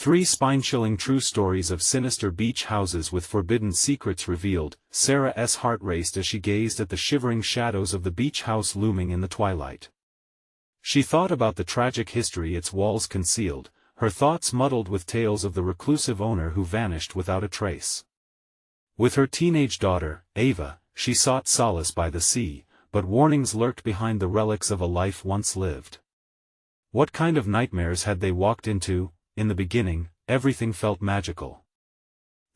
3 spine-chilling true stories of sinister beach houses with forbidden secrets revealed. Sarah's heart raced as she gazed at the shivering shadows of the beach house looming in the twilight. She thought about the tragic history its walls concealed, her thoughts muddled with tales of the reclusive owner who vanished without a trace. With her teenage daughter, Ava, she sought solace by the sea, but warnings lurked behind the relics of a life once lived. What kind of nightmares had they walked into? In the beginning, everything felt magical.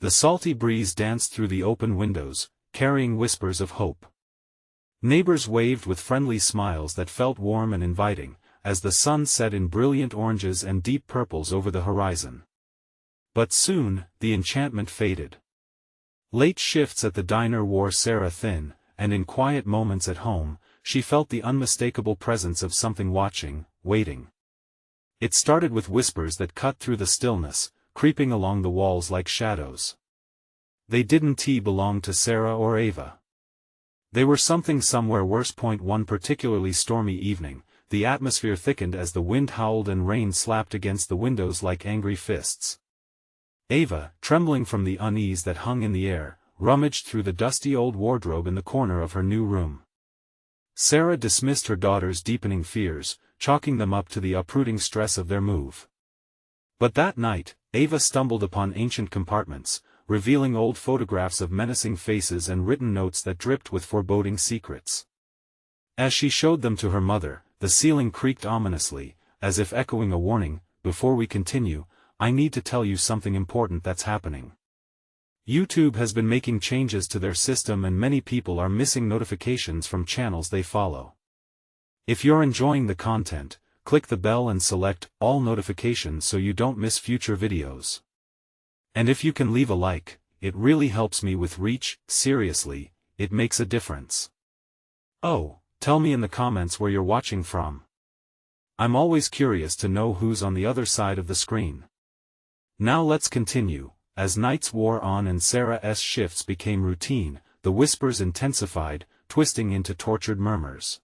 The salty breeze danced through the open windows, carrying whispers of hope. Neighbors waved with friendly smiles that felt warm and inviting, as the sun set in brilliant oranges and deep purples over the horizon. But soon, the enchantment faded. Late shifts at the diner wore Sarah thin, and in quiet moments at home, she felt the unmistakable presence of something watching, waiting. It started with whispers that cut through the stillness, creeping along the walls like shadows. They didn't belong to Sarah or Ava. They were something somewhere worse. One particularly stormy evening, the atmosphere thickened as the wind howled and rain slapped against the windows like angry fists. Ava, trembling from the unease that hung in the air, rummaged through the dusty old wardrobe in the corner of her new room. Sarah dismissed her daughter's deepening fears, chalking them up to the uprooting stress of their move. But that night, Ava stumbled upon ancient compartments, revealing old photographs of menacing faces and written notes that dripped with foreboding secrets. As she showed them to her mother, the ceiling creaked ominously, as if echoing a warning. Before we continue, I need to tell you something important that's happening. YouTube has been making changes to their system and many people are missing notifications from channels they follow. If you're enjoying the content, click the bell and select all notifications so you don't miss future videos. And if you can leave a like, it really helps me with reach. Seriously, it makes a difference. Oh, tell me in the comments where you're watching from. I'm always curious to know who's on the other side of the screen. Now let's continue. As nights wore on and Sarah's shifts became routine, the whispers intensified, twisting into tortured murmurs.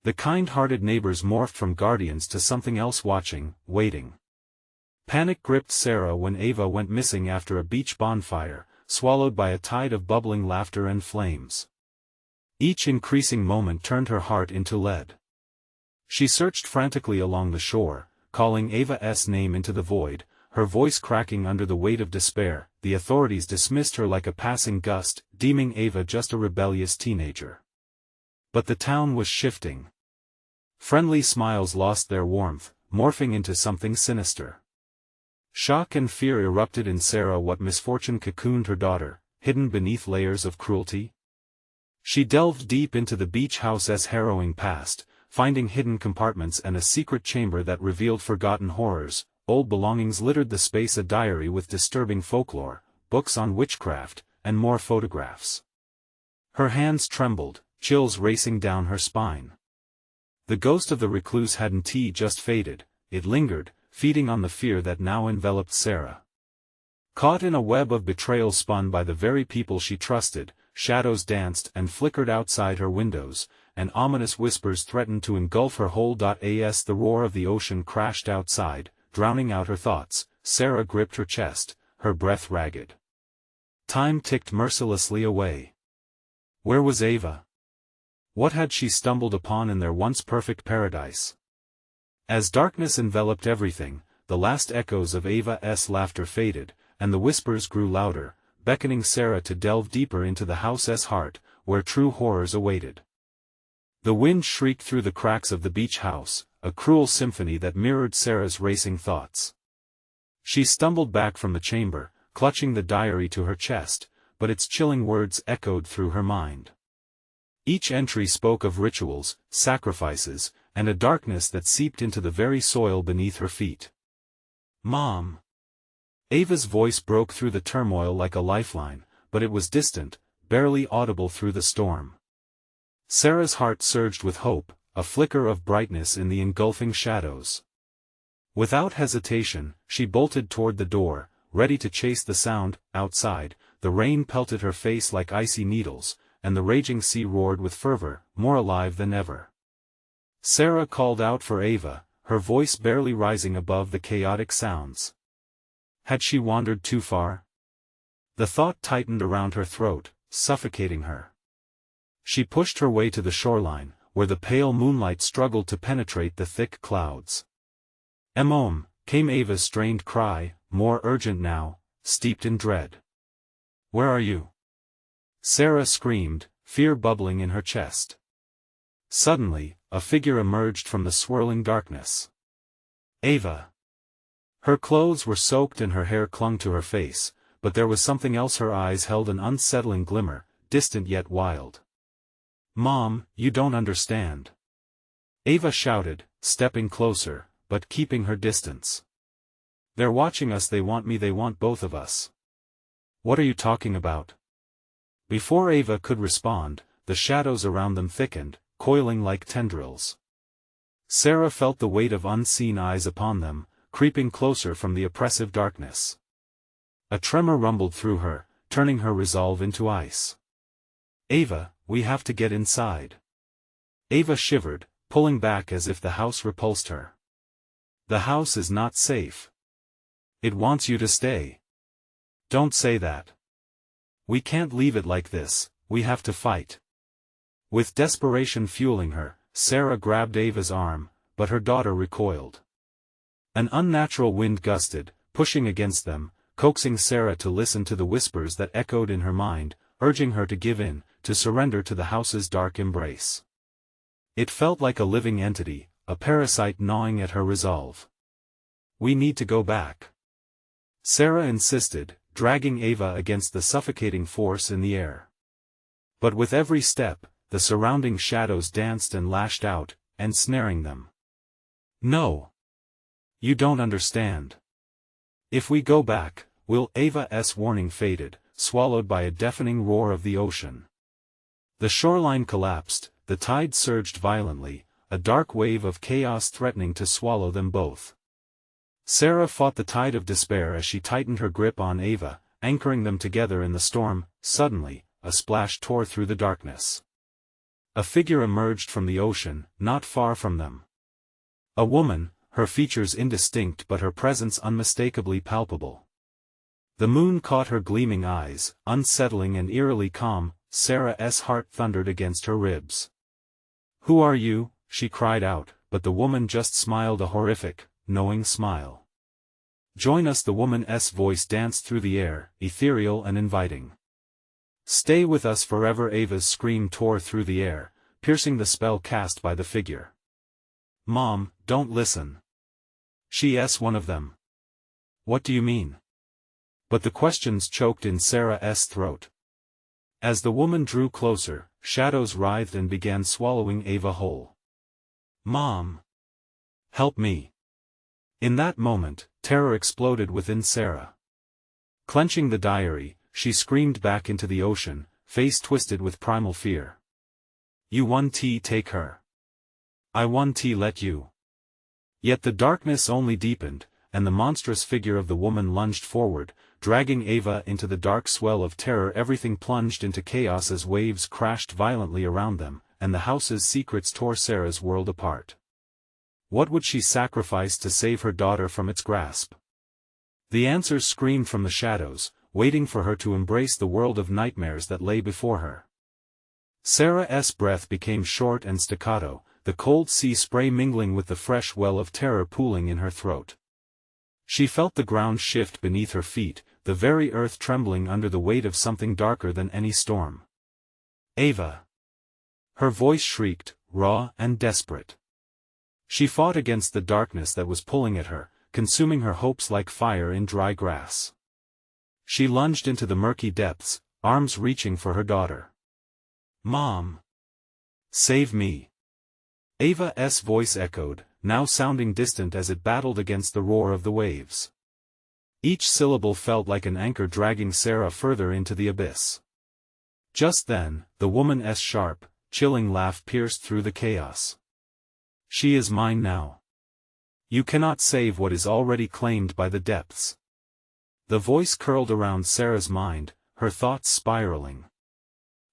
The kind-hearted neighbors morphed from guardians to something else, watching, waiting. Panic gripped Sarah when Ava went missing after a beach bonfire, swallowed by a tide of bubbling laughter and flames. Each increasing moment turned her heart into lead. She searched frantically along the shore, calling Ava's name into the void, her voice cracking under the weight of despair. The authorities dismissed her like a passing gust, deeming Ava just a rebellious teenager. But the town was shifting. Friendly smiles lost their warmth, morphing into something sinister. Shock and fear erupted in Sarah. What misfortune cocooned her daughter, hidden beneath layers of cruelty? She delved deep into the beach house's harrowing past, finding hidden compartments and a secret chamber that revealed forgotten horrors. Old belongings littered the space, a diary with disturbing folklore, books on witchcraft, and more photographs. Her hands trembled, chills racing down her spine. The ghost of the recluse hadn't just faded, it lingered, feeding on the fear that now enveloped Sarah. Caught in a web of betrayal spun by the very people she trusted, shadows danced and flickered outside her windows, and ominous whispers threatened to engulf her whole. As the roar of the ocean crashed outside, drowning out her thoughts, Sarah gripped her chest, her breath ragged. Time ticked mercilessly away. Where was Ava? What had she stumbled upon in their once perfect paradise? As darkness enveloped everything, the last echoes of Ava's laughter faded, and the whispers grew louder, beckoning Sarah to delve deeper into the house's heart, where true horrors awaited. The wind shrieked through the cracks of the beach house, a cruel symphony that mirrored Sarah's racing thoughts. She stumbled back from the chamber, clutching the diary to her chest, but its chilling words echoed through her mind. Each entry spoke of rituals, sacrifices, and a darkness that seeped into the very soil beneath her feet. Mom! Ava's voice broke through the turmoil like a lifeline, but it was distant, barely audible through the storm. Sarah's heart surged with hope, a flicker of brightness in the engulfing shadows. Without hesitation, she bolted toward the door, ready to chase the sound. Outside, the rain pelted her face like icy needles, and the raging sea roared with fervor, more alive than ever. Sarah called out for Ava, her voice barely rising above the chaotic sounds. Had she wandered too far? The thought tightened around her throat, suffocating her. She pushed her way to the shoreline, where the pale moonlight struggled to penetrate the thick clouds. "Emom," came Ava's strained cry, more urgent now, steeped in dread. "Where are you?" Sarah screamed, fear bubbling in her chest. Suddenly, a figure emerged from the swirling darkness. Ava. Her clothes were soaked and her hair clung to her face, but there was something else. Her eyes held an unsettling glimmer, distant yet wild. "Mom, you don't understand." Ava shouted, stepping closer, but keeping her distance. "They're watching us. They want me. They want both of us." "What are you talking about?" Before Ava could respond, the shadows around them thickened, coiling like tendrils. Sarah felt the weight of unseen eyes upon them, creeping closer from the oppressive darkness. A tremor rumbled through her, turning her resolve into ice. "Ava, we have to get inside." Ava shivered, pulling back as if the house repulsed her. "The house is not safe. It wants you to stay." "Don't say that. We can't leave it like this, we have to fight." With desperation fueling her, Sarah grabbed Ava's arm, but her daughter recoiled. An unnatural wind gusted, pushing against them, coaxing Sarah to listen to the whispers that echoed in her mind, urging her to give in, to surrender to the house's dark embrace. It felt like a living entity, a parasite gnawing at her resolve. "We need to go back," Sarah insisted, dragging Ava against the suffocating force in the air. But with every step, the surrounding shadows danced and lashed out, ensnaring them. "No. You don't understand. If we go back, we'll..." Ava's warning faded, swallowed by a deafening roar of the ocean. The shoreline collapsed, the tide surged violently, a dark wave of chaos threatening to swallow them both. Sarah fought the tide of despair as she tightened her grip on Ava, anchoring them together in the storm. Suddenly, a splash tore through the darkness. A figure emerged from the ocean, not far from them. A woman, her features indistinct but her presence unmistakably palpable. The moon caught her gleaming eyes, unsettling and eerily calm. Sarah's heart thundered against her ribs. "Who are you?" she cried out, but the woman just smiled a horrific, knowing smile. "Join us." The woman's voice danced through the air, ethereal and inviting. "Stay with us forever." Ava's scream tore through the air, piercing the spell cast by the figure. "Mom, don't listen. She's one of them." "What do you mean?" But the questions choked in Sarah's throat. As the woman drew closer, shadows writhed and began swallowing Ava whole. "Mom! Help me!" In that moment, terror exploded within Sarah. Clenching the diary, she screamed back into the ocean, face twisted with primal fear. "You want to take her. I want to let you." Yet the darkness only deepened, and the monstrous figure of the woman lunged forward, dragging Ava into the dark swell of terror. Everything plunged into chaos as waves crashed violently around them, and the house's secrets tore Sarah's world apart. What would she sacrifice to save her daughter from its grasp? The answers screamed from the shadows, waiting for her to embrace the world of nightmares that lay before her. Sarah's breath became short and staccato, the cold sea spray mingling with the fresh well of terror pooling in her throat. She felt the ground shift beneath her feet, the very earth trembling under the weight of something darker than any storm. "Ava!" Her voice shrieked, raw and desperate. She fought against the darkness that was pulling at her, consuming her hopes like fire in dry grass. She lunged into the murky depths, arms reaching for her daughter. "Mom! Save me!" Ava's voice echoed, now sounding distant as it battled against the roar of the waves. Each syllable felt like an anchor dragging Sarah further into the abyss. Just then, the woman's sharp, chilling laugh pierced through the chaos. "She is mine now. You cannot save what is already claimed by the depths." The voice curled around Sarah's mind, her thoughts spiraling.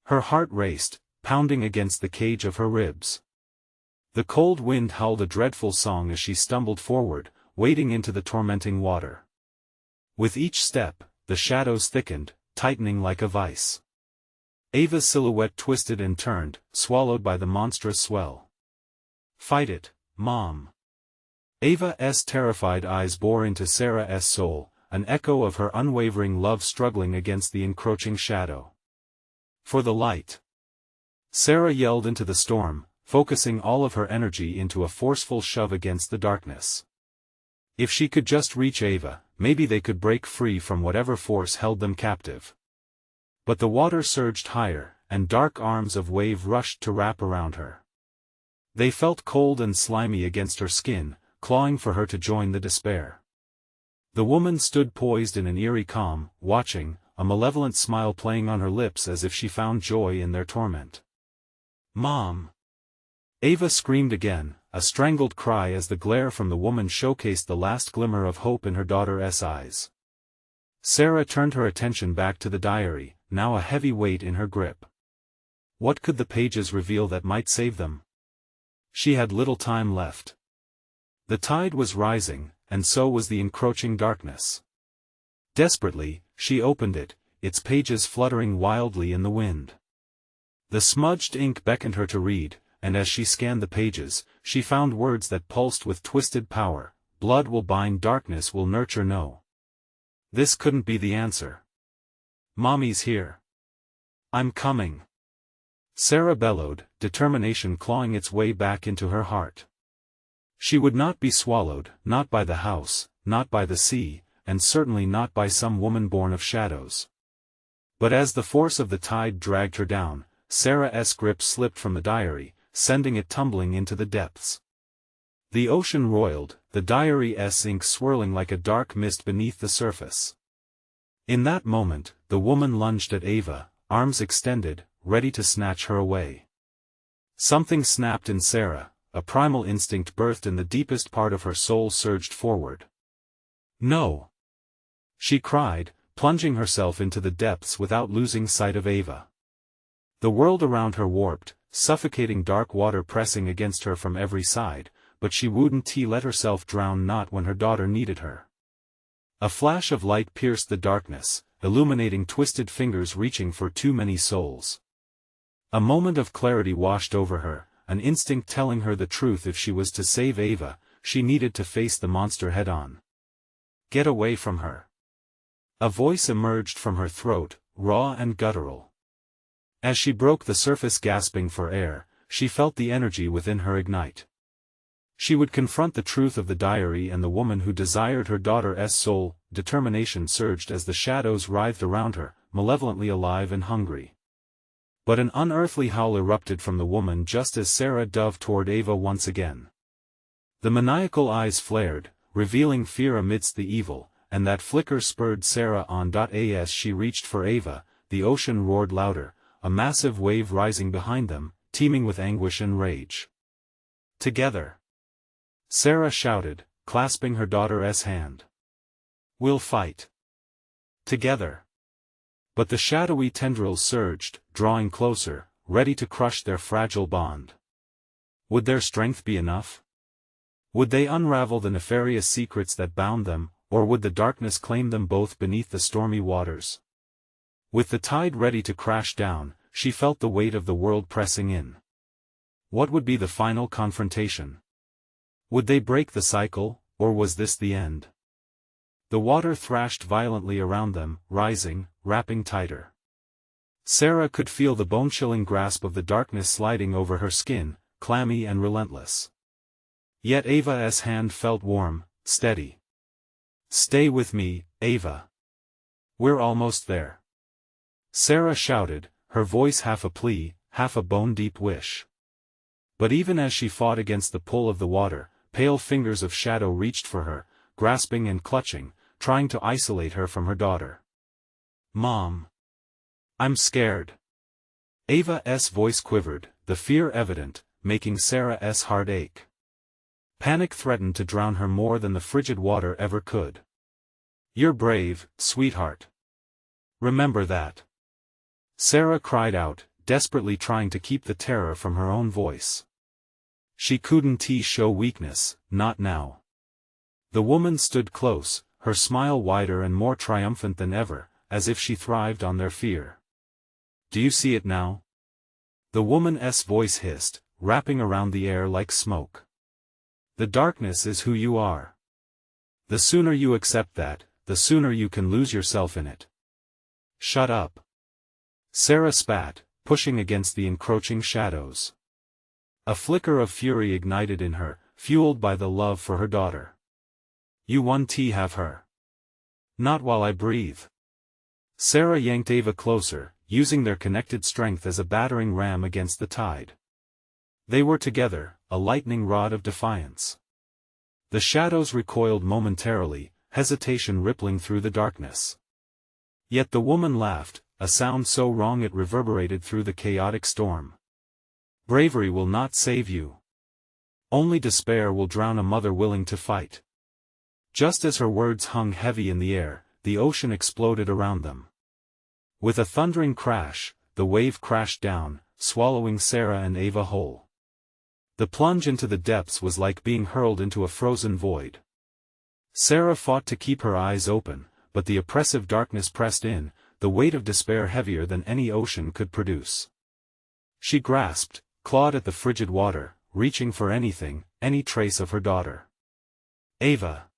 Her heart raced, pounding against the cage of her ribs. The cold wind howled a dreadful song as she stumbled forward, wading into the tormenting water. With each step, the shadows thickened, tightening like a vice. Ava's silhouette twisted and turned, swallowed by the monstrous swell. "Fight it, Mom." Ava's terrified eyes bore into Sarah's soul, an echo of her unwavering love struggling against the encroaching shadow. "For the light." Sarah yelled into the storm, focusing all of her energy into a forceful shove against the darkness. If she could just reach Ava, maybe they could break free from whatever force held them captive. But the water surged higher, and dark arms of wave rushed to wrap around her. They felt cold and slimy against her skin, clawing for her to join the despair. The woman stood poised in an eerie calm, watching, a malevolent smile playing on her lips as if she found joy in their torment. "Mom!" Ava screamed again, a strangled cry as the glare from the woman showcased the last glimmer of hope in her daughter's eyes. Sarah turned her attention back to the diary, now a heavy weight in her grip. What could the pages reveal that might save them? She had little time left. The tide was rising, and so was the encroaching darkness. Desperately, she opened it, its pages fluttering wildly in the wind. The smudged ink beckoned her to read, and as she scanned the pages, she found words that pulsed with twisted power. "Blood will bind, darkness will nurture." No. This couldn't be the answer. "Mommy's here. I'm coming." Sarah bellowed, determination clawing its way back into her heart. She would not be swallowed, not by the house, not by the sea, and certainly not by some woman born of shadows. But as the force of the tide dragged her down, Sarah's grip slipped from the diary, sending it tumbling into the depths. The ocean roiled, the diary's ink swirling like a dark mist beneath the surface. In that moment, the woman lunged at Ava, arms extended, ready to snatch her away. Something snapped in Sarah, a primal instinct birthed in the deepest part of her soul surged forward. "No!" she cried, plunging herself into the depths without losing sight of Ava. The world around her warped, suffocating dark water pressing against her from every side, but she wouldn't let herself drown, not when her daughter needed her. A flash of light pierced the darkness, illuminating twisted fingers reaching for too many souls. A moment of clarity washed over her, an instinct telling her the truth. If she was to save Ava, she needed to face the monster head-on. "Get away from her." A voice emerged from her throat, raw and guttural. As she broke the surface gasping for air, she felt the energy within her ignite. She would confront the truth of the diary and the woman who desired her daughter's soul. Determination surged as the shadows writhed around her, malevolently alive and hungry. But an unearthly howl erupted from the woman just as Sarah dove toward Ava once again. The maniacal eyes flared, revealing fear amidst the evil, and that flicker spurred Sarah on. As she reached for Ava, the ocean roared louder, a massive wave rising behind them, teeming with anguish and rage. "Together!" Sarah shouted, clasping her daughter's hand. "We'll fight. Together!" But the shadowy tendrils surged, drawing closer, ready to crush their fragile bond. Would their strength be enough? Would they unravel the nefarious secrets that bound them, or would the darkness claim them both beneath the stormy waters? With the tide ready to crash down, she felt the weight of the world pressing in. What would be the final confrontation? Would they break the cycle, or was this the end? The water thrashed violently around them, rising, wrapping tighter. Sarah could feel the bone-chilling grasp of the darkness sliding over her skin, clammy and relentless. Yet Ava's hand felt warm, steady. "Stay with me, Ava. We're almost there." Sarah shouted, her voice half a plea, half a bone-deep wish. But even as she fought against the pull of the water, pale fingers of shadow reached for her, grasping and clutching, trying to isolate her from her daughter. "Mom. I'm scared." Ava's voice quivered, the fear evident, making Sarah's heart ache. Panic threatened to drown her more than the frigid water ever could. "You're brave, sweetheart. Remember that." Sarah cried out, desperately trying to keep the terror from her own voice. She couldn't show weakness, not now. The woman stood close, her smile wider and more triumphant than ever, as if she thrived on their fear. "Do you see it now?" the woman's voice hissed, wrapping around the air like smoke. "The darkness is who you are. The sooner you accept that, the sooner you can lose yourself in it." "Shut up," Sarah spat, pushing against the encroaching shadows. A flicker of fury ignited in her, fueled by the love for her daughter. "You won't have her. Not while I breathe." Sarah yanked Ava closer, using their connected strength as a battering ram against the tide. They were together, a lightning rod of defiance. The shadows recoiled momentarily, hesitation rippling through the darkness. Yet the woman laughed, a sound so wrong it reverberated through the chaotic storm. "Bravery will not save you. Only despair will drown a mother willing to fight." Just as her words hung heavy in the air, the ocean exploded around them. With a thundering crash, the wave crashed down, swallowing Sarah and Ava whole. The plunge into the depths was like being hurled into a frozen void. Sarah fought to keep her eyes open, but the oppressive darkness pressed in, the weight of despair heavier than any ocean could produce. She grasped, clawed at the frigid water, reaching for anything, any trace of her daughter. "Ava!"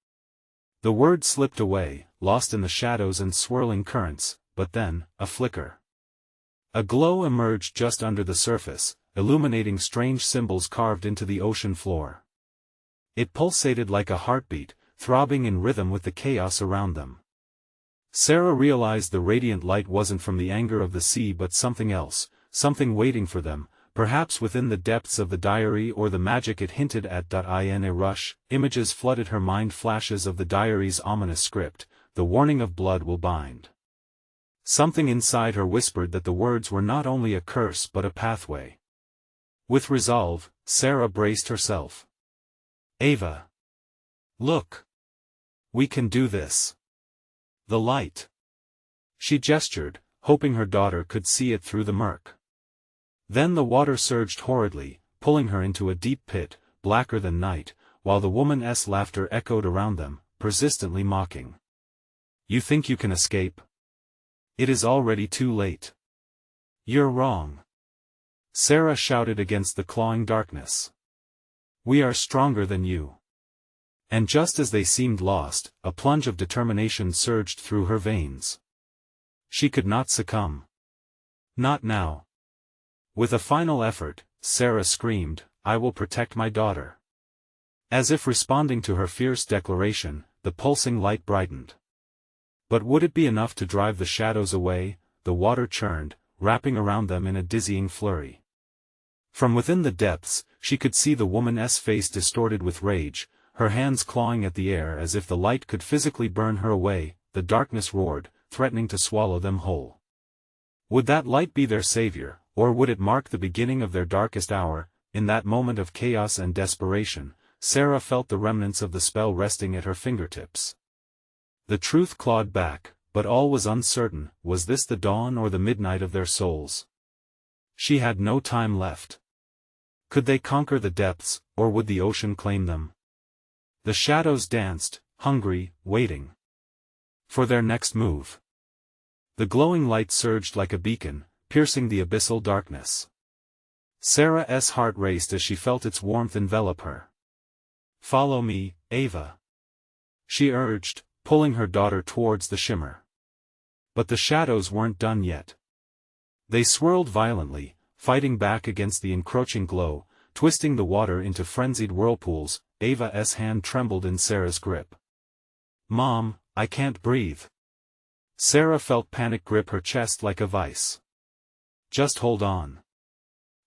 The word slipped away, lost in the shadows and swirling currents, but then, a flicker. A glow emerged just under the surface, illuminating strange symbols carved into the ocean floor. It pulsated like a heartbeat, throbbing in rhythm with the chaos around them. Sarah realized the radiant light wasn't from the anger of the sea but something else, something waiting for them, perhaps within the depths of the diary or the magic it hinted at. In a rush, images flooded her mind, flashes of the diary's ominous script, "The warning of blood will bind." Something inside her whispered that the words were not only a curse but a pathway. With resolve, Sarah braced herself. "Ava! Look! We can do this! The light!" She gestured, hoping her daughter could see it through the murk. Then the water surged horridly, pulling her into a deep pit, blacker than night, while the woman's laughter echoed around them, persistently mocking. "You think you can escape? It is already too late. You're wrong." Sarah shouted against the clawing darkness. "We are stronger than you." And just as they seemed lost, a plunge of determination surged through her veins. She could not succumb. Not now. With a final effort, Sarah screamed, "I will protect my daughter." As if responding to her fierce declaration, the pulsing light brightened. But would it be enough to drive the shadows away? The water churned, wrapping around them in a dizzying flurry. From within the depths, she could see the woman's face distorted with rage, her hands clawing at the air as if the light could physically burn her away. The darkness roared, threatening to swallow them whole. Would that light be their savior, or would it mark the beginning of their darkest hour? In that moment of chaos and desperation, Sarah felt the remnants of the spell resting at her fingertips. The truth clawed back, but all was uncertain. Was this the dawn or the midnight of their souls? She had no time left. Could they conquer the depths, or would the ocean claim them? The shadows danced, hungry, waiting for their next move. The glowing light surged like a beacon, piercing the abyssal darkness. Sarah's heart raced as she felt its warmth envelop her. "Follow me, Ava," she urged, pulling her daughter towards the shimmer. But the shadows weren't done yet. They swirled violently, fighting back against the encroaching glow, twisting the water into frenzied whirlpools. Ava's hand trembled in Sarah's grip. "Mom, I can't breathe." Sarah felt panic grip her chest like a vice. "Just hold on."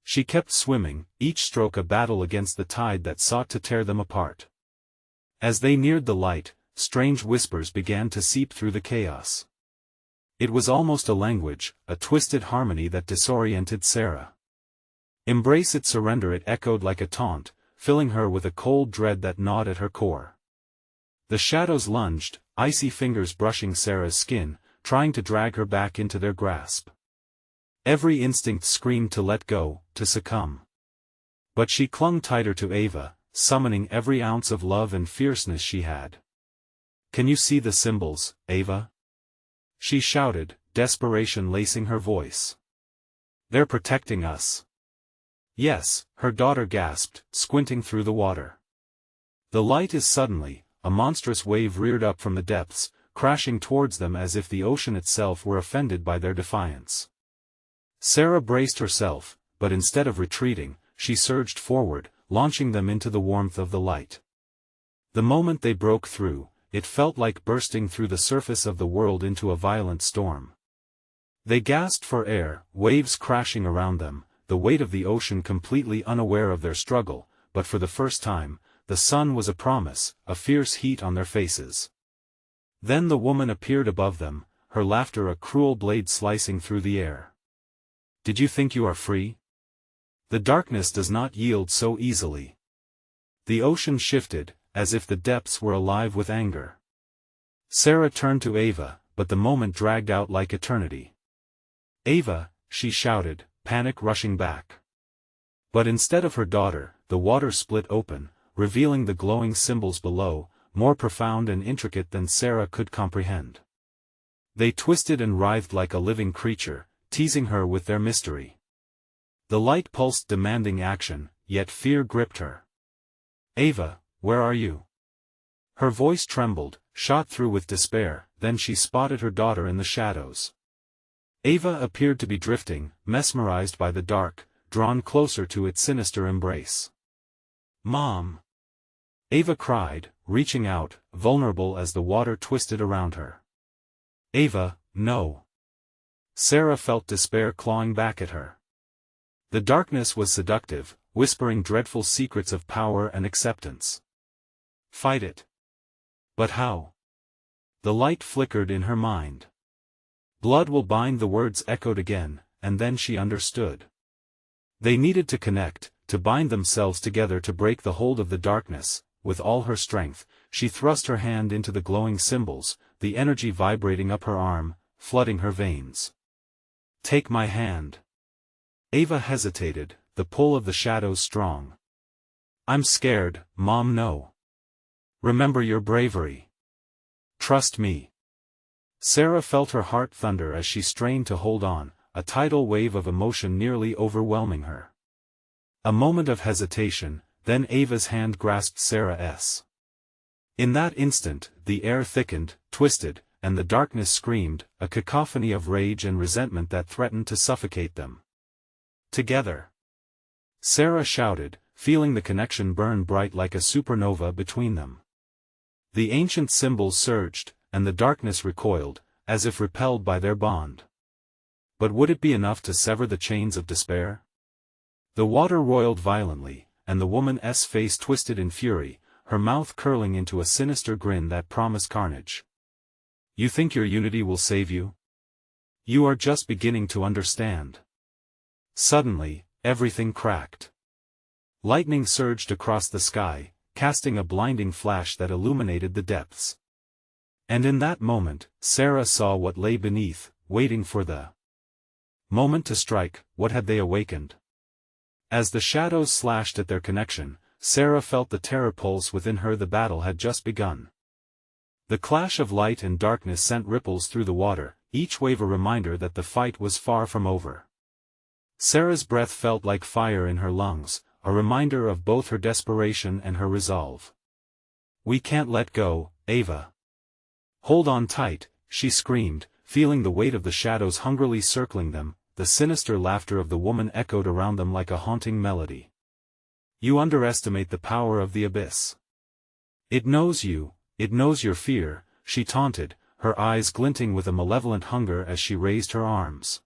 She kept swimming, each stroke a battle against the tide that sought to tear them apart. As they neared the light, strange whispers began to seep through the chaos. It was almost a language, a twisted harmony that disoriented Sarah. "Embrace it, surrender it," echoed like a taunt, filling her with a cold dread that gnawed at her core. The shadows lunged, icy fingers brushing Sarah's skin, trying to drag her back into their grasp. Every instinct screamed to let go, to succumb. But she clung tighter to Ava, summoning every ounce of love and fierceness she had. Can you see the symbols, Ava? She shouted, desperation lacing her voice. They're protecting us. Yes, her daughter gasped, squinting through the water. The light is suddenly, a monstrous wave reared up from the depths, crashing towards them as if the ocean itself were offended by their defiance. Sarah braced herself, but instead of retreating, she surged forward, launching them into the warmth of the light. The moment they broke through, it felt like bursting through the surface of the world into a violent storm. They gasped for air, waves crashing around them, the weight of the ocean completely unaware of their struggle, but for the first time, the sun was a promise, a fierce heat on their faces. Then the woman appeared above them, her laughter a cruel blade slicing through the air. Did you think you are free? The darkness does not yield so easily. The ocean shifted, as if the depths were alive with anger. Sarah turned to Ava, but the moment dragged out like eternity. Ava, she shouted, panic rushing back. But instead of her daughter, the water split open, revealing the glowing symbols below, more profound and intricate than Sarah could comprehend. They twisted and writhed like a living creature, teasing her with their mystery. The light pulsed demanding action, yet fear gripped her. Ava, where are you? Her voice trembled, shot through with despair, then she spotted her daughter in the shadows. Ava appeared to be drifting, mesmerized by the dark, drawn closer to its sinister embrace. Mom! Ava cried, reaching out, vulnerable as the water twisted around her. Ava, no! Sarah felt despair clawing back at her. The darkness was seductive, whispering dreadful secrets of power and acceptance. Fight it. But how? The light flickered in her mind. Blood will bind, the words echoed again, and then she understood. They needed to connect, to bind themselves together to break the hold of the darkness. With all her strength, she thrust her hand into the glowing symbols, the energy vibrating up her arm, flooding her veins. Take my hand. Ava hesitated, the pull of the shadows strong. I'm scared, Mom, no. Remember your bravery. Trust me. Sarah felt her heart thunder as she strained to hold on, a tidal wave of emotion nearly overwhelming her. A moment of hesitation, then Ava's hand grasped Sarah's. In that instant, the air thickened, twisted, and the darkness screamed, a cacophony of rage and resentment that threatened to suffocate them. Together! Sarah shouted, feeling the connection burn bright like a supernova between them. The ancient symbols surged, and the darkness recoiled, as if repelled by their bond. But would it be enough to sever the chains of despair? The water roiled violently, and the woman's face twisted in fury, her mouth curling into a sinister grin that promised carnage. You think your unity will save you? You are just beginning to understand. Suddenly, everything cracked. Lightning surged across the sky, casting a blinding flash that illuminated the depths. And in that moment, Sarah saw what lay beneath, waiting for the moment to strike. What had they awakened? As the shadows slashed at their connection, Sarah felt the terror pulse within her. The battle had just begun. The clash of light and darkness sent ripples through the water, each wave a reminder that the fight was far from over. Sarah's breath felt like fire in her lungs, a reminder of both her desperation and her resolve. We can't let go, Ava. Hold on tight, she screamed, feeling the weight of the shadows hungrily circling them. The sinister laughter of the woman echoed around them like a haunting melody. You underestimate the power of the abyss. It knows you, it knows your fear, she taunted, her eyes glinting with a malevolent hunger as she raised her arms.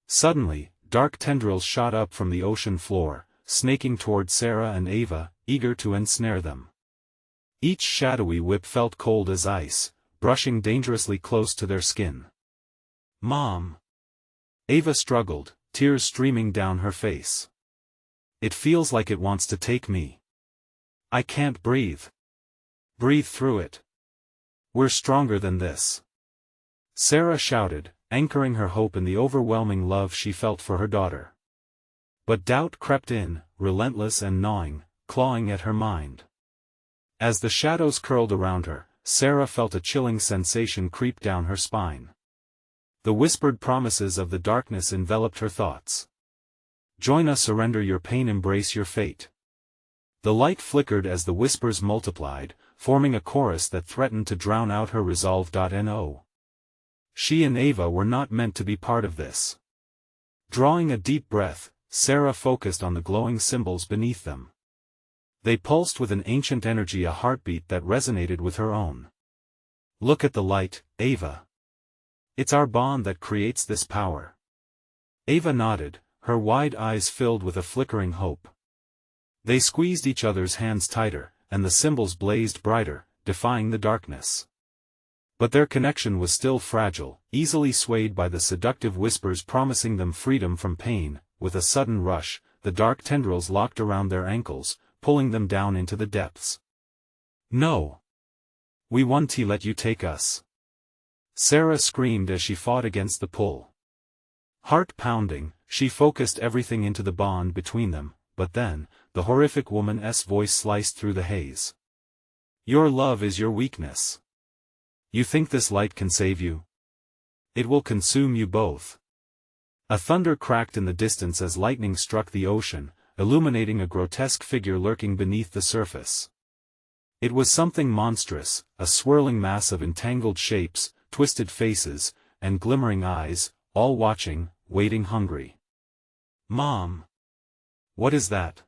Suddenly, dark tendrils shot up from the ocean floor, snaking toward Sarah and Ava, eager to ensnare them. Each shadowy whip felt cold as ice, brushing dangerously close to their skin. Mom! Ava struggled, tears streaming down her face. It feels like it wants to take me. I can't breathe. Breathe through it. We're stronger than this. Sarah shouted, anchoring her hope in the overwhelming love she felt for her daughter. But doubt crept in, relentless and gnawing, clawing at her mind. As the shadows curled around her, Sarah felt a chilling sensation creep down her spine. The whispered promises of the darkness enveloped her thoughts. Join us, surrender your pain, embrace your fate. The light flickered as the whispers multiplied, forming a chorus that threatened to drown out her resolve. No. She and Ava were not meant to be part of this. Drawing a deep breath, Sarah focused on the glowing symbols beneath them. They pulsed with an ancient energy, a heartbeat that resonated with her own. Look at the light, Ava. It's our bond that creates this power. Ava nodded, her wide eyes filled with a flickering hope. They squeezed each other's hands tighter, and the symbols blazed brighter, defying the darkness. But their connection was still fragile, easily swayed by the seductive whispers promising them freedom from pain. With a sudden rush, the dark tendrils locked around their ankles, pulling them down into the depths. No! We won't let you take us! Sarah screamed as she fought against the pull. Heart pounding, she focused everything into the bond between them, but then, the horrific woman's voice sliced through the haze. Your love is your weakness. You think this light can save you? It will consume you both. A thunder cracked in the distance as lightning struck the ocean, illuminating a grotesque figure lurking beneath the surface. It was something monstrous, a swirling mass of entangled shapes, twisted faces, and glimmering eyes, all watching, waiting hungry. Mom! What is that?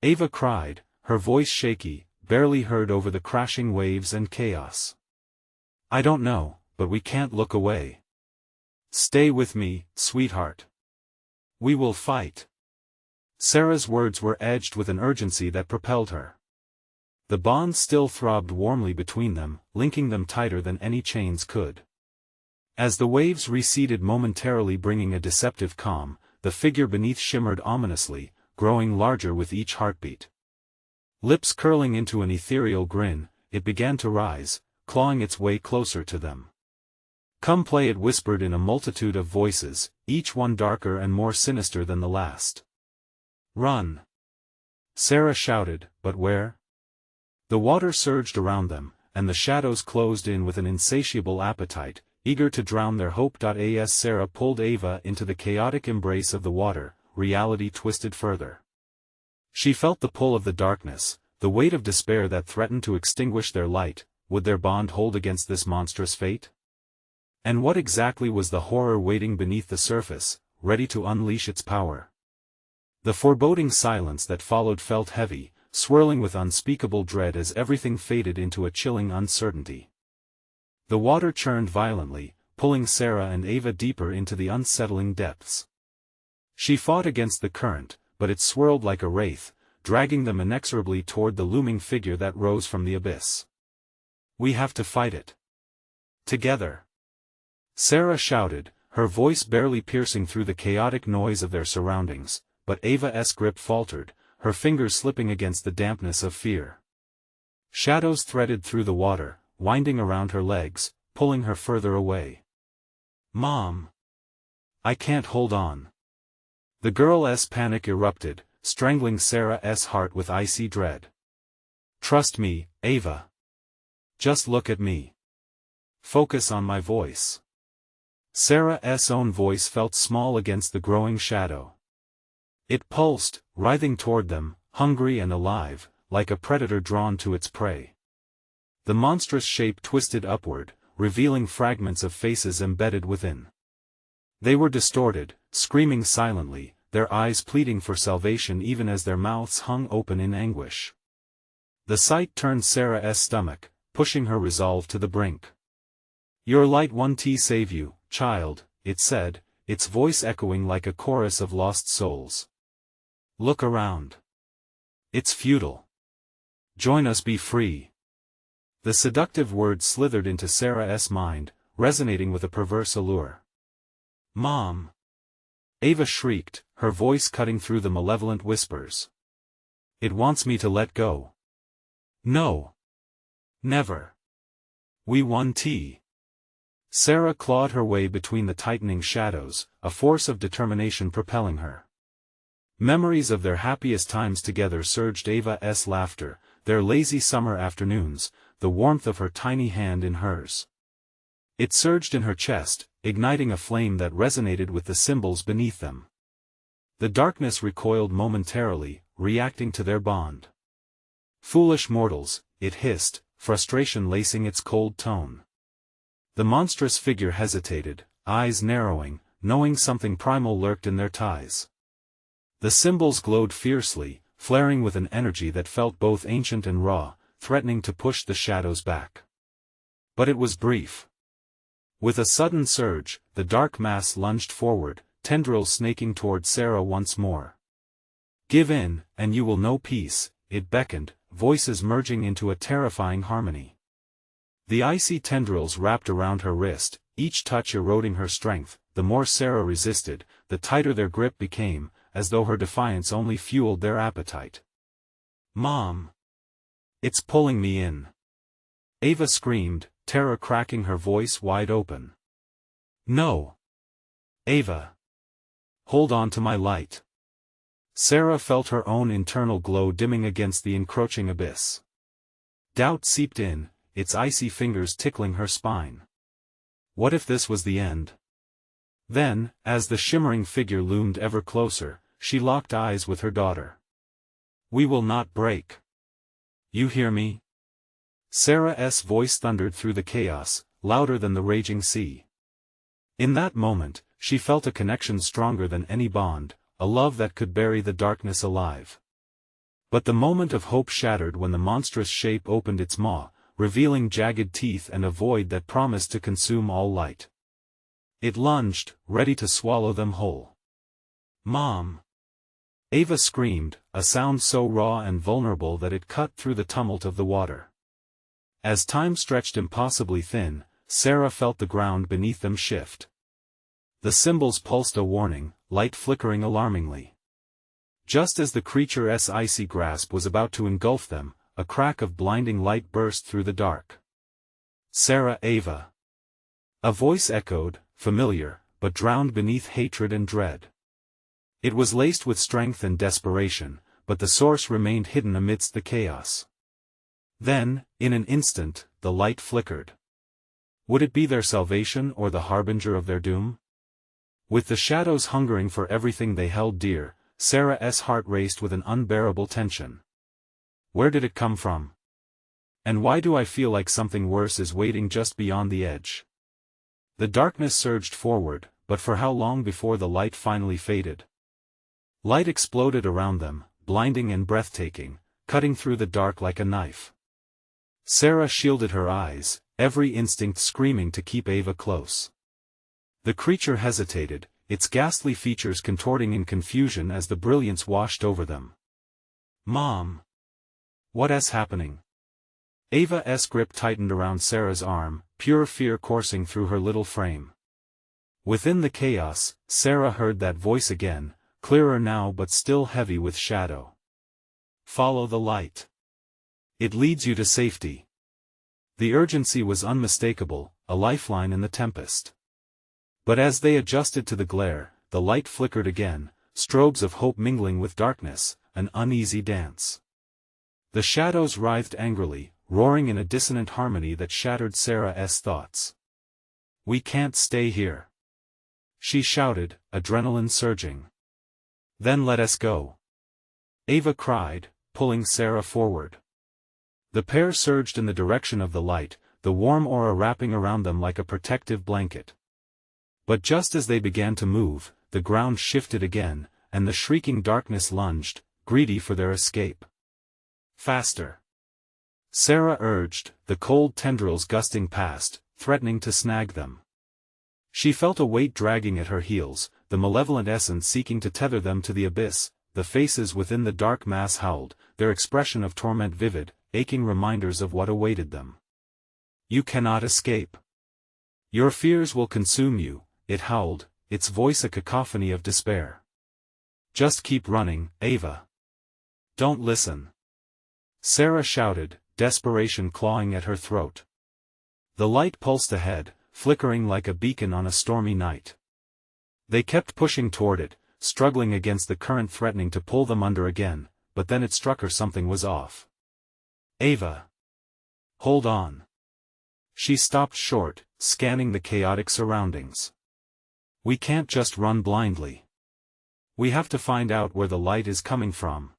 Ava cried, her voice shaky, barely heard over the crashing waves and chaos. I don't know, but we can't look away. Stay with me, sweetheart. We will fight. Sarah's words were edged with an urgency that propelled her. The bond still throbbed warmly between them, linking them tighter than any chains could. As the waves receded momentarily, bringing a deceptive calm, the figure beneath shimmered ominously, growing larger with each heartbeat. Lips curling into an ethereal grin, it began to rise, clawing its way closer to them. Come play, it whispered in a multitude of voices, each one darker and more sinister than the last. Run! Sarah shouted, but where? The water surged around them, and the shadows closed in with an insatiable appetite, eager to drown their hope. As Sarah pulled Ava into the chaotic embrace of the water, reality twisted further. She felt the pull of the darkness, the weight of despair that threatened to extinguish their light. Would their bond hold against this monstrous fate? And what exactly was the horror waiting beneath the surface, ready to unleash its power? The foreboding silence that followed felt heavy, swirling with unspeakable dread as everything faded into a chilling uncertainty. The water churned violently, pulling Sarah and Ava deeper into the unsettling depths. She fought against the current, but it swirled like a wraith, dragging them inexorably toward the looming figure that rose from the abyss. We have to fight it. Together. Sarah shouted, her voice barely piercing through the chaotic noise of their surroundings, but Ava's grip faltered, her fingers slipping against the dampness of fear. Shadows threaded through the water, winding around her legs, pulling her further away. Mom! I can't hold on. The girl's panic erupted, strangling Sarah's heart with icy dread. Trust me, Ava. Just look at me. Focus on my voice. Sarah's own voice felt small against the growing shadow. It pulsed, writhing toward them, hungry and alive, like a predator drawn to its prey. The monstrous shape twisted upward, revealing fragments of faces embedded within. They were distorted, screaming silently, their eyes pleading for salvation even as their mouths hung open in anguish. The sight turned Sarah's stomach, pushing her resolve to the brink. Your light won't save you, child, it said, its voice echoing like a chorus of lost souls. Look around. It's futile. Join us, be free. The seductive words slithered into Sarah's mind, resonating with a perverse allure. Mom! Ava shrieked, her voice cutting through the malevolent whispers. It wants me to let go. No. Never. We won't. Sarah clawed her way between the tightening shadows, a force of determination propelling her. Memories of their happiest times together surged. Ava's laughter, their lazy summer afternoons, the warmth of her tiny hand in hers. It surged in her chest, igniting a flame that resonated with the symbols beneath them. The darkness recoiled momentarily, reacting to their bond. "Foolish mortals," it hissed, frustration lacing its cold tone. The monstrous figure hesitated, eyes narrowing, knowing something primal lurked in their ties. The symbols glowed fiercely, flaring with an energy that felt both ancient and raw, threatening to push the shadows back. But it was brief. With a sudden surge, the dark mass lunged forward, tendrils snaking toward Sarah once more. "Give in, and you will know peace," it beckoned, voices merging into a terrifying harmony. The icy tendrils wrapped around her wrist, each touch eroding her strength. The more Sarah resisted, the tighter their grip became, as though her defiance only fueled their appetite. "Mom! It's pulling me in!" Ava screamed, terror cracking her voice wide open. "No! Ava! Hold on to my light!" Sarah felt her own internal glow dimming against the encroaching abyss. Doubt seeped in, its icy fingers tickling her spine. What if this was the end? Then, as the shimmering figure loomed ever closer, she locked eyes with her daughter. "We will not break. You hear me?" Sarah's voice thundered through the chaos, louder than the raging sea. In that moment, she felt a connection stronger than any bond, a love that could bury the darkness alive. But the moment of hope shattered when the monstrous shape opened its maw, revealing jagged teeth and a void that promised to consume all light. It lunged, ready to swallow them whole. "Mom!" Ava screamed, a sound so raw and vulnerable that it cut through the tumult of the water. As time stretched impossibly thin, Sarah felt the ground beneath them shift. The symbols pulsed a warning, light flickering alarmingly. Just as the creature's icy grasp was about to engulf them, a crack of blinding light burst through the dark. "Sarah, Ava!" A voice echoed, familiar, but drowned beneath hatred and dread. It was laced with strength and desperation, but the source remained hidden amidst the chaos. Then, in an instant, the light flickered. Would it be their salvation or the harbinger of their doom? With the shadows hungering for everything they held dear, Sarah's heart raced with an unbearable tension. Where did it come from? And why do I feel like something worse is waiting just beyond the edge? The darkness surged forward, but for how long before the light finally faded? Light exploded around them, blinding and breathtaking, cutting through the dark like a knife. Sarah shielded her eyes, every instinct screaming to keep Ava close. The creature hesitated, its ghastly features contorting in confusion as the brilliance washed over them. "Mom! What's happening?" Ava's grip tightened around Sarah's arm, pure fear coursing through her little frame. Within the chaos, Sarah heard that voice again, clearer now but still heavy with shadow. "Follow the light. It leads you to safety." The urgency was unmistakable, a lifeline in the tempest. But as they adjusted to the glare, the light flickered again, strobes of hope mingling with darkness, an uneasy dance. The shadows writhed angrily, roaring in a dissonant harmony that shattered Sarah's thoughts. "We can't stay here," she shouted, adrenaline surging. "Then let us go," Ava cried, pulling Sarah forward. The pair surged in the direction of the light, the warm aura wrapping around them like a protective blanket. But just as they began to move, the ground shifted again, and the shrieking darkness lunged, greedy for their escape. "Faster!" Sarah urged, the cold tendrils gusting past, threatening to snag them. She felt a weight dragging at her heels, the malevolent essence seeking to tether them to the abyss. The faces within the dark mass howled, their expression of torment vivid, aching reminders of what awaited them. "You cannot escape. Your fears will consume you," it howled, its voice a cacophony of despair. "Just keep running, Ava. Don't listen." Sarah shouted, desperation clawing at her throat. The light pulsed ahead, flickering like a beacon on a stormy night. They kept pushing toward it, struggling against the current threatening to pull them under again, but then it struck her something was off. "Ava! Hold on. She stopped short, scanning the chaotic surroundings. We can't just run blindly. We have to find out where the light is coming from.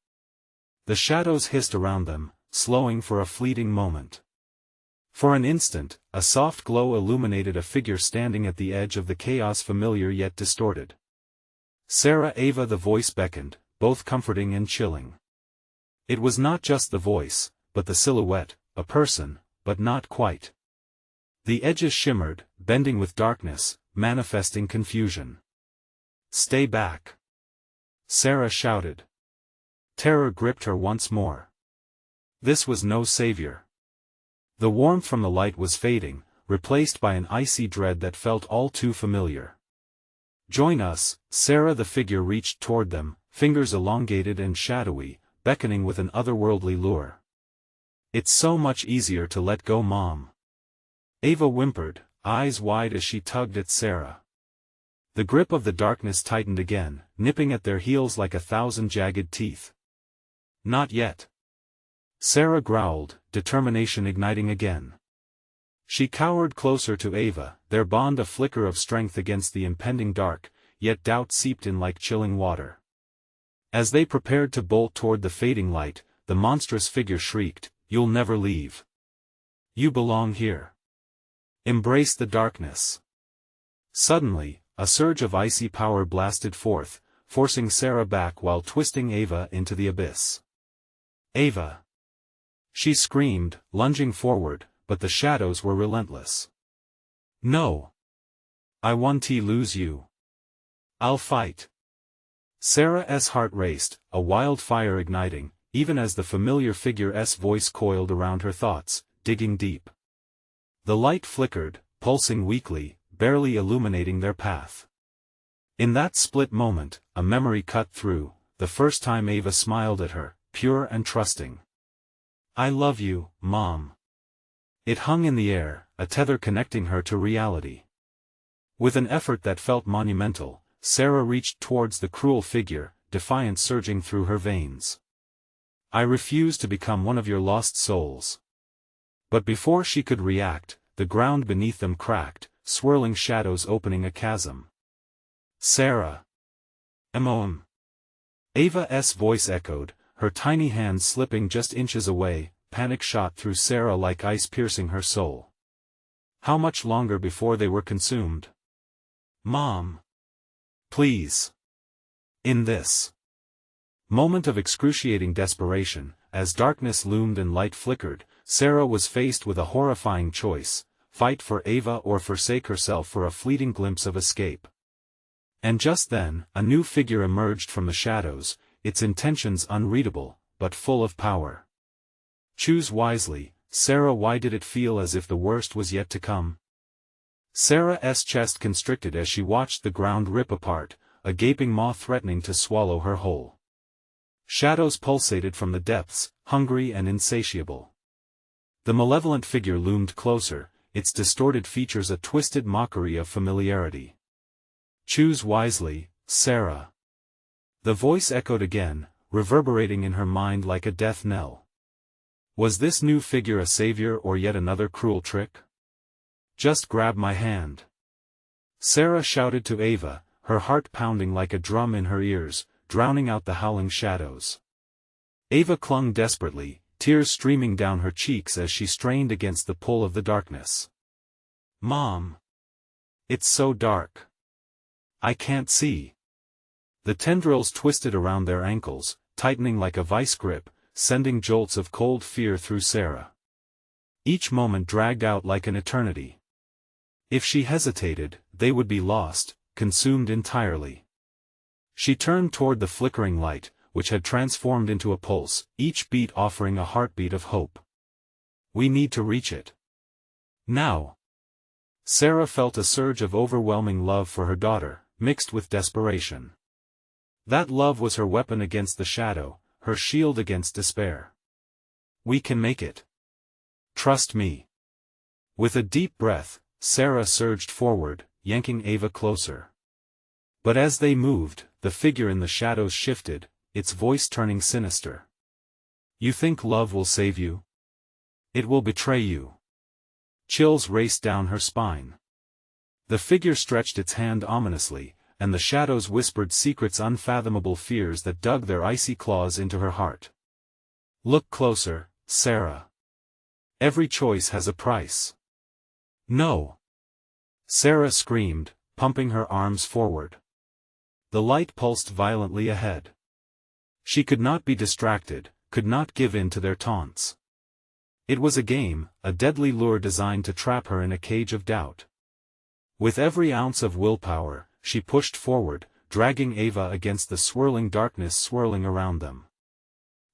The shadows hissed around them, slowing for a fleeting moment. For an instant, a soft glow illuminated a figure standing at the edge of the chaos, familiar yet distorted. Sarah, Ava, the voice beckoned, both comforting and chilling. It was not just the voice, but the silhouette, a person, but not quite. The edges shimmered, bending with darkness, manifesting confusion. Stay back! Sarah shouted. Terror gripped her once more. This was no savior. The warmth from the light was fading, replaced by an icy dread that felt all too familiar. Join us, Sarah. The figure reached toward them, fingers elongated and shadowy, beckoning with an otherworldly lure. It's so much easier to let go, Mom. Ava whimpered, eyes wide as she tugged at Sarah. The grip of the darkness tightened again, nipping at their heels like 1,000 jagged teeth. Not yet. Sarah growled, determination igniting again. She cowered closer to Ava, their bond a flicker of strength against the impending dark, yet doubt seeped in like chilling water. As they prepared to bolt toward the fading light, the monstrous figure shrieked, "You'll never leave. You belong here. Embrace the darkness." Suddenly, a surge of icy power blasted forth, forcing Sarah back while twisting Ava into the abyss. Ava! She screamed, lunging forward, but the shadows were relentless. No! I won't lose you. I'll fight. Sarah's heart raced, a wildfire igniting, even as the familiar figure's voice coiled around her thoughts, digging deep. The light flickered, pulsing weakly, barely illuminating their path. In that split moment, a memory cut through, the first time Ava smiled at her, pure and trusting. "I love you, Mom." It hung in the air, a tether connecting her to reality. With an effort that felt monumental, Sarah reached towards the cruel figure, defiance surging through her veins. "I refuse to become one of your lost souls." But before she could react, the ground beneath them cracked, swirling shadows opening a chasm. "Sarah! Mom!" Ava's voice echoed, her tiny hands slipping just inches away, panic shot through Sarah like ice piercing her soul. How much longer before they were consumed? "Mom! Please!" In this moment of excruciating desperation, as darkness loomed and light flickered, Sarah was faced with a horrifying choice: fight for Ava or forsake herself for a fleeting glimpse of escape. And just then, a new figure emerged from the shadows, its intentions unreadable, but full of power. Choose wisely, Sarah. Why did it feel as if the worst was yet to come? Sarah's chest constricted as she watched the ground rip apart, a gaping maw threatening to swallow her whole. Shadows pulsated from the depths, hungry and insatiable. The malevolent figure loomed closer, its distorted features a twisted mockery of familiarity. "Choose wisely, Sarah." The voice echoed again, reverberating in her mind like a death knell. Was this new figure a savior or yet another cruel trick? "Just grab my hand," Sarah shouted to Ava, her heart pounding like a drum in her ears, drowning out the howling shadows. Ava clung desperately, tears streaming down her cheeks as she strained against the pull of the darkness. "Mom! It's so dark. I can't see." The tendrils twisted around their ankles, tightening like a vice grip, sending jolts of cold fear through Sarah. Each moment dragged out like an eternity. If she hesitated, they would be lost, consumed entirely. She turned toward the flickering light, which had transformed into a pulse, each beat offering a heartbeat of hope. "We need to reach it. Now." Sarah felt a surge of overwhelming love for her daughter, mixed with desperation. That love was her weapon against the shadow, her shield against despair. "We can make it. Trust me." With a deep breath, Sarah surged forward, yanking Ava closer. But as they moved, the figure in the shadows shifted, its voice turning sinister. "You think love will save you? It will betray you. Chills raced down her spine. The figure stretched its hand ominously, and the shadows whispered secrets, unfathomable fears that dug their icy claws into her heart. Look closer, Sarah. Every choice has a price. No. Sarah screamed, pumping her arms forward. The light pulsed violently ahead. She could not be distracted, could not give in to their taunts. It was a game, a deadly lure designed to trap her in a cage of doubt. With every ounce of willpower, she pushed forward, dragging Ava against the swirling darkness swirling around them.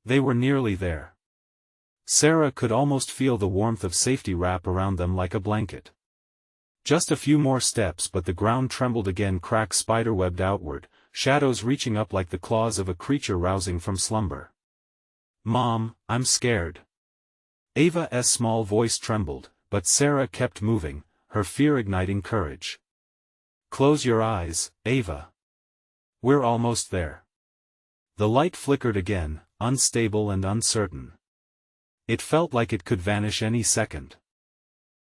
They were nearly there. Sarah could almost feel the warmth of safety wrap around them like a blanket. Just a few more steps, but the ground trembled again, cracks spiderwebbed outward, shadows reaching up like the claws of a creature rousing from slumber. Mom, I'm scared. Ava's small voice trembled, but Sarah kept moving, her fear igniting courage. Close your eyes, Ava. We're almost there. The light flickered again, unstable and uncertain. It felt like it could vanish any second.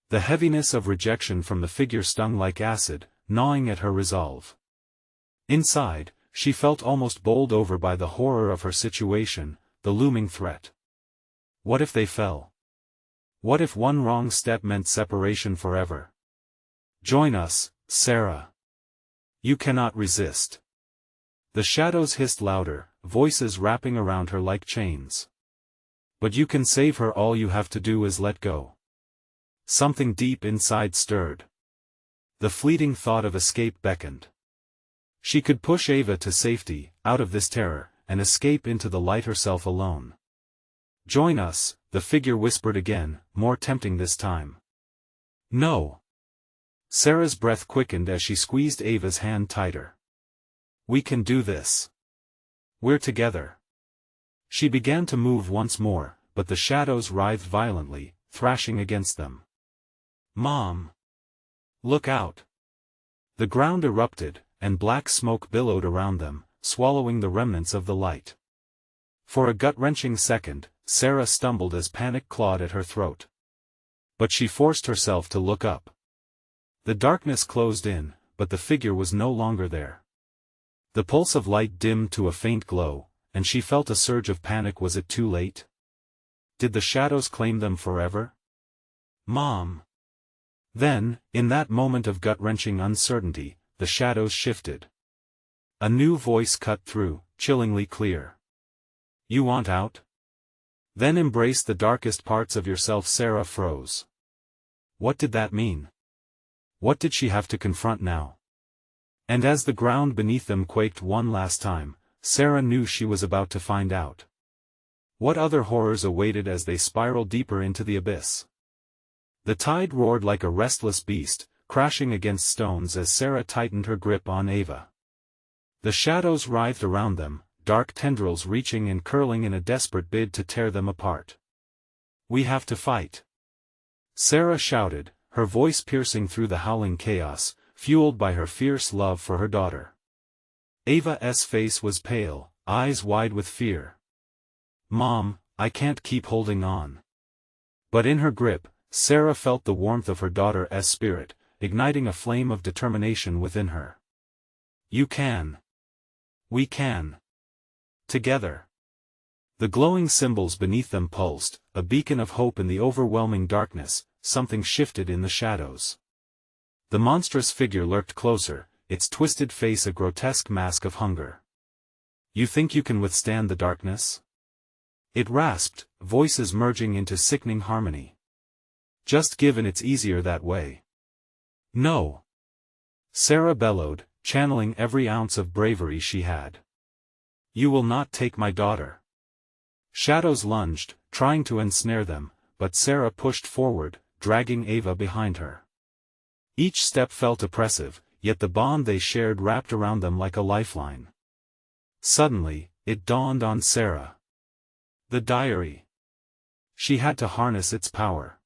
The heaviness of rejection from the figure stung like acid, gnawing at her resolve. Inside, she felt almost bowled over by the horror of her situation, the looming threat. What if they fell? What if one wrong step meant separation forever? Join us, Sarah. You cannot resist. The shadows hissed louder, voices wrapping around her like chains. But you can save her. All you have to do is let go. Something deep inside stirred. The fleeting thought of escape beckoned. She could push Ava to safety, out of this terror, and escape into the light herself alone. Join us, the figure whispered again, more tempting this time. No. Sarah's breath quickened as she squeezed Ava's hand tighter. We can do this. We're together. She began to move once more, but the shadows writhed violently, thrashing against them. Mom! Look out! The ground erupted, and black smoke billowed around them, swallowing the remnants of the light. For a gut-wrenching second, Sarah stumbled as panic clawed at her throat. But she forced herself to look up. The darkness closed in, but the figure was no longer there. The pulse of light dimmed to a faint glow, and she felt a surge of panic. Was it too late? Did the shadows claim them forever? Mom! Then, in that moment of gut-wrenching uncertainty, the shadows shifted. A new voice cut through, chillingly clear. You want out? Then embrace the darkest parts of yourself. Sarah froze. What did that mean? What did she have to confront now? And as the ground beneath them quaked one last time, Sarah knew she was about to find out. What other horrors awaited as they spiraled deeper into the abyss? The tide roared like a restless beast, crashing against stones as Sarah tightened her grip on Ava. The shadows writhed around them, dark tendrils reaching and curling in a desperate bid to tear them apart. We have to fight. Sarah shouted, her voice piercing through the howling chaos, fueled by her fierce love for her daughter. Ava's face was pale, eyes wide with fear. Mom, I can't keep holding on. But in her grip, Sarah felt the warmth of her daughter's spirit, igniting a flame of determination within her. You can. We can. Together. The glowing symbols beneath them pulsed, a beacon of hope in the overwhelming darkness. Something shifted in the shadows. The monstrous figure lurked closer, its twisted face a grotesque mask of hunger. You think you can withstand the darkness? It rasped, voices merging into sickening harmony. Just give in, it's easier that way. No. Sarah bellowed, channeling every ounce of bravery she had. You will not take my daughter. Shadows lunged, trying to ensnare them, but Sarah pushed forward, dragging Ava behind her. Each step felt oppressive, yet the bond they shared wrapped around them like a lifeline. Suddenly, it dawned on Sarah. The diary. She had to harness its power.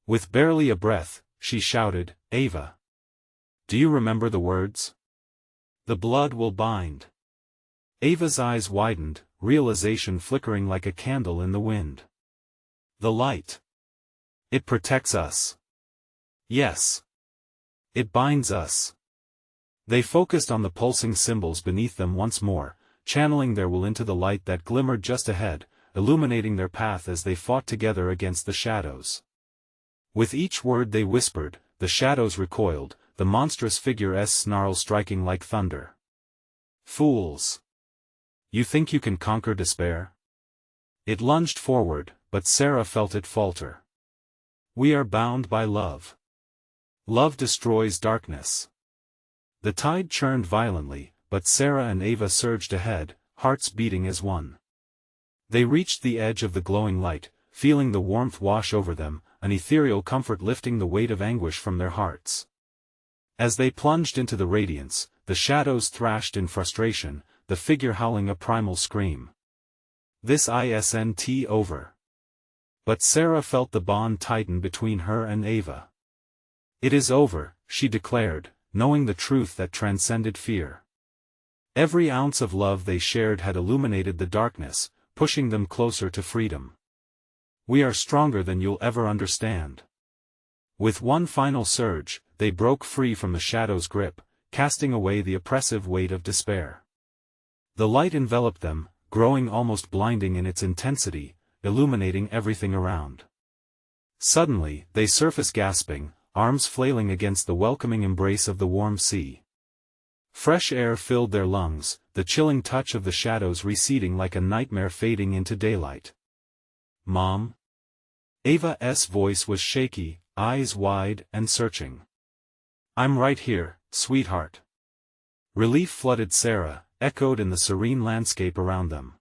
With barely a breath, she shouted, Ava. Do you remember the words? The blood will bind. Ava's eyes widened, realization flickering like a candle in the wind. The light. It protects us. Yes. It binds us. They focused on the pulsing symbols beneath them once more, channeling their will into the light that glimmered just ahead, illuminating their path as they fought together against the shadows. With each word they whispered, the shadows recoiled, the monstrous figure's snarl striking like thunder. Fools! You think you can conquer despair? It lunged forward, but Sarah felt it falter. We are bound by love. Love destroys darkness. The tide churned violently, but Sarah and Ava surged ahead, hearts beating as one. They reached the edge of the glowing light, feeling the warmth wash over them, an ethereal comfort lifting the weight of anguish from their hearts. As they plunged into the radiance, the shadows thrashed in frustration, the figure howling a primal scream. This isn't over. But Sarah felt the bond tighten between her and Ava. It is over, she declared, knowing the truth that transcended fear. Every ounce of love they shared had illuminated the darkness, pushing them closer to freedom. We are stronger than you'll ever understand. With one final surge, they broke free from the shadow's grip, casting away the oppressive weight of despair. The light enveloped them, growing almost blinding in its intensity, illuminating everything around. Suddenly, they surfaced gasping, arms flailing against the welcoming embrace of the warm sea. Fresh air filled their lungs, the chilling touch of the shadows receding like a nightmare fading into daylight. Mom? Ava's voice was shaky, eyes wide and searching. I'm right here, sweetheart. Relief flooded Sarah, echoed in the serene landscape around them.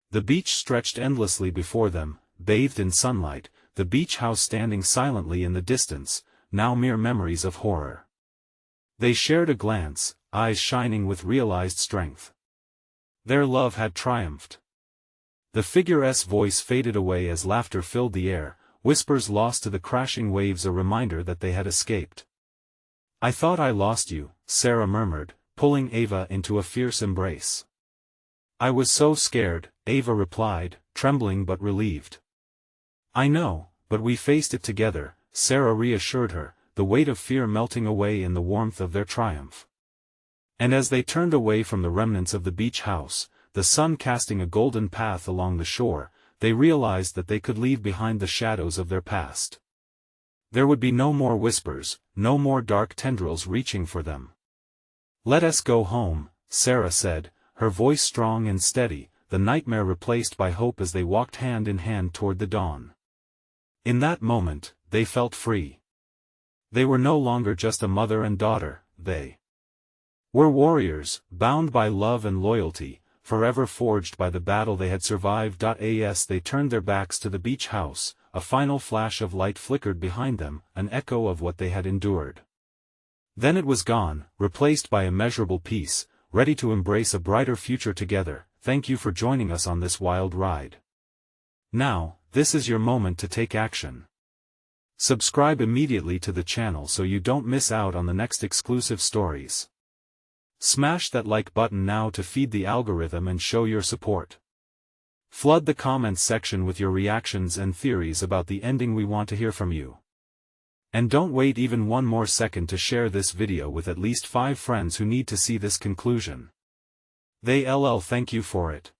The beach stretched endlessly before them, bathed in sunlight, the beach house standing silently in the distance, now mere memories of horror. They shared a glance, eyes shining with realized strength. Their love had triumphed. The figure's voice faded away as laughter filled the air, whispers lost to the crashing waves a reminder that they had escaped. I thought I lost you, Sarah murmured, pulling Ava into a fierce embrace. I was so scared, Ava replied, trembling but relieved. I know, but we faced it together, Sarah reassured her, the weight of fear melting away in the warmth of their triumph. And as they turned away from the remnants of the beach house, the sun casting a golden path along the shore, they realized that they could leave behind the shadows of their past. There would be no more whispers, no more dark tendrils reaching for them. Let us go home, Sarah said, her voice strong and steady, the nightmare replaced by hope as they walked hand in hand toward the dawn. In that moment, they felt free. They were no longer just a mother and daughter, they were warriors, bound by love and loyalty, forever forged by the battle they had survived. As they turned their backs to the beach house, a final flash of light flickered behind them, an echo of what they had endured. Then it was gone, replaced by immeasurable peace, ready to embrace a brighter future together. Thank you for joining us on this wild ride. Now, this is your moment to take action. Subscribe immediately to the channel so you don't miss out on the next exclusive stories. Smash that like button now to feed the algorithm and show your support. Flood the comments section with your reactions and theories about the ending. We want to hear from you. And don't wait even one more second to share this video with at least 5 friends who need to see this conclusion. Thank you for it.